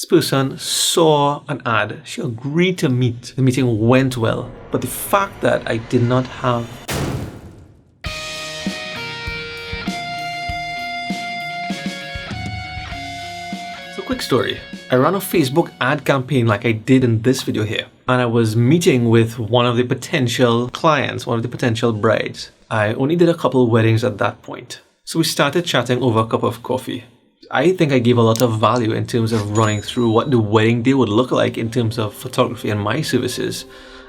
person saw an ad. She agreed to meet. The meeting went well. But the fact that I did not have So quick story. I ran a Facebook ad campaign like I did in this video here. And I was meeting with one of the potential clients, one of the potential brides. I only did a couple of weddings at that point. So we started chatting over a cup of coffee. I think I gave a lot of value in terms of running through what the wedding day would look like in terms of photography and my services,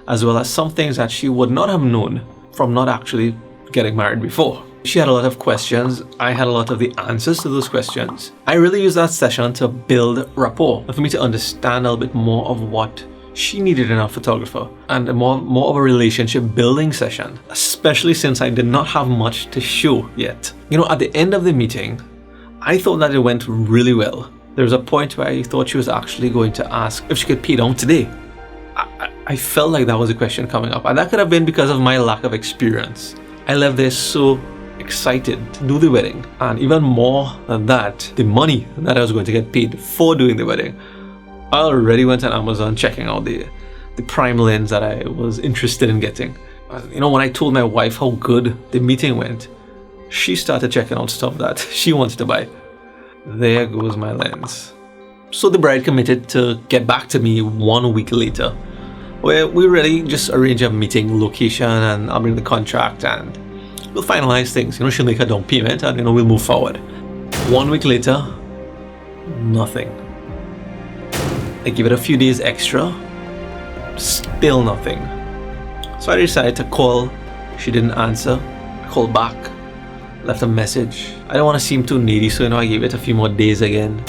as well as some things that she would not have known from not actually getting married before. She had a lot of questions. I had a lot of the answers to those questions. I really used that session to build rapport and for me to understand a little bit more of what she needed in a photographer, and more of a relationship building session, especially since I did not have much to show yet. At the end of the meeting, I thought that it went really well. There was a point where I thought she was actually going to ask if she could pay down today. I felt like that was a question coming up, and that could have been because of my lack of experience. I left there so excited to do the wedding, and even more than that, the money that I was going to get paid for doing the wedding. I already went on Amazon checking out the prime lens that I was interested in getting. When I told my wife how good the meeting went, she started checking out stuff that she wanted to buy. There goes my lens. So the bride committed to get back to me 1 week later, where we really just arrange a meeting location, and I'll bring the contract and we'll finalize things. She'll make a down payment and we'll move forward. 1 week later, nothing. I give it a few days extra, still nothing. So I decided to call. She didn't answer. I called back, left a message. I don't want to seem too needy, so I gave it a few more days again.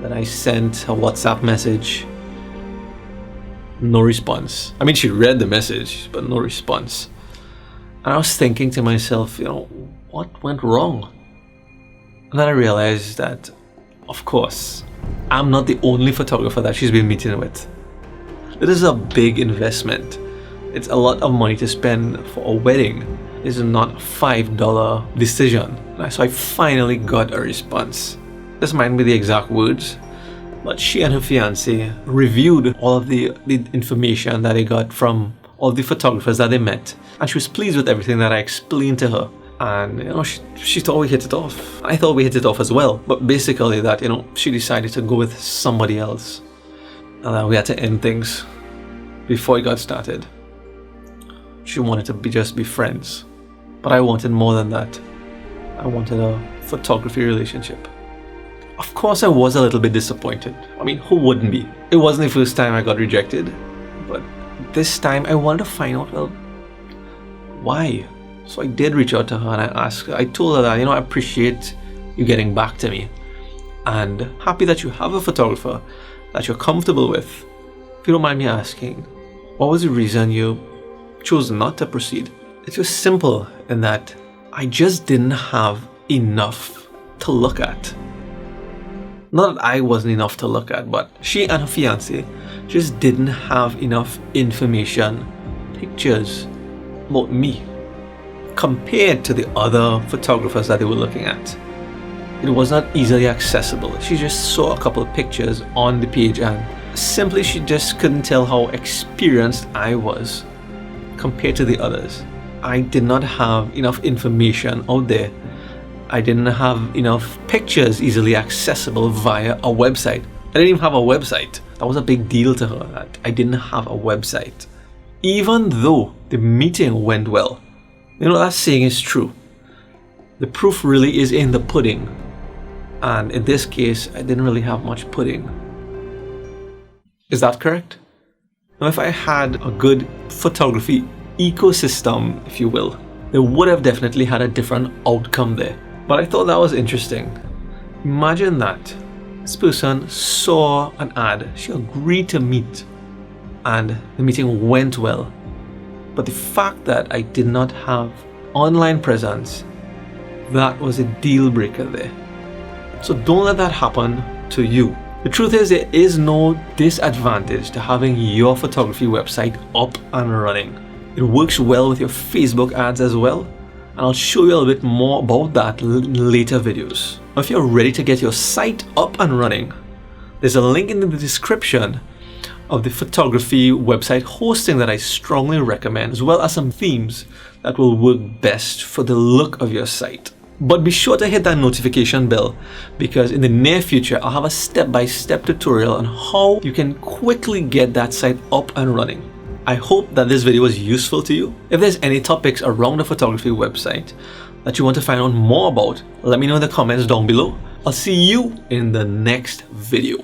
Then I sent a WhatsApp message. No response. She read the message, but no response. And I was thinking to myself, what went wrong? And then I realized that, of course, I'm not the only photographer that she's been meeting with. This is a big investment. It's a lot of money to spend for a wedding. This is not a $5 decision. So I finally got a response. This might be the exact words, but she and her fiance reviewed all of the information that they got from all the photographers that they met, and she was pleased with everything that I explained to her. And she thought we hit it off. I thought we hit it off as well, but basically that she decided to go with somebody else, and we had to end things before it got started. She wanted to just be friends, but I wanted more than that. I wanted a photography relationship. Of course, I was a little bit disappointed. Who wouldn't be? It wasn't the first time I got rejected, but this time I wanted to find out, why? So I did reach out to her and I told her that, I appreciate you getting back to me, and happy that you have a photographer that you're comfortable with. If you don't mind me asking, what was the reason you chose not to proceed? It was simple in that I just didn't have enough to look at. Not that I wasn't enough to look at, but she and her fiance just didn't have enough information, pictures about me, compared to the other photographers that they were looking at. It was not easily accessible. She just saw a couple of pictures on the page, and simply she just couldn't tell how experienced I was compared to the others. I did not have enough information out there. I didn't have enough pictures easily accessible via a website. I didn't even have a website. That was a big deal to her, that I didn't have a website. Even though the meeting went well, that saying is true. The proof really is in the pudding. And in this case, I didn't really have much pudding. Is that correct? Now, if I had a good photography ecosystem, if you will, they would have definitely had a different outcome there. But I thought that was interesting. Imagine that. This person saw an ad, she agreed to meet, and the meeting went well. But the fact that I did not have online presence, that was a deal breaker there. So don't let that happen to you. The truth is, there is no disadvantage to having your photography website up and running. It works well with your Facebook ads as well, and I'll show you a little bit more about that in later videos. If you're ready to get your site up and running, there's a link in the description of the photography website hosting that I strongly recommend, as well as some themes that will work best for the look of your site. But be sure to hit that notification bell, because in the near future I'll have a step-by-step tutorial on how you can quickly get that site up and running. I hope that this video was useful to you. If there's any topics around the photography website that you want to find out more about, let me know in the comments down below. I'll see you in the next video.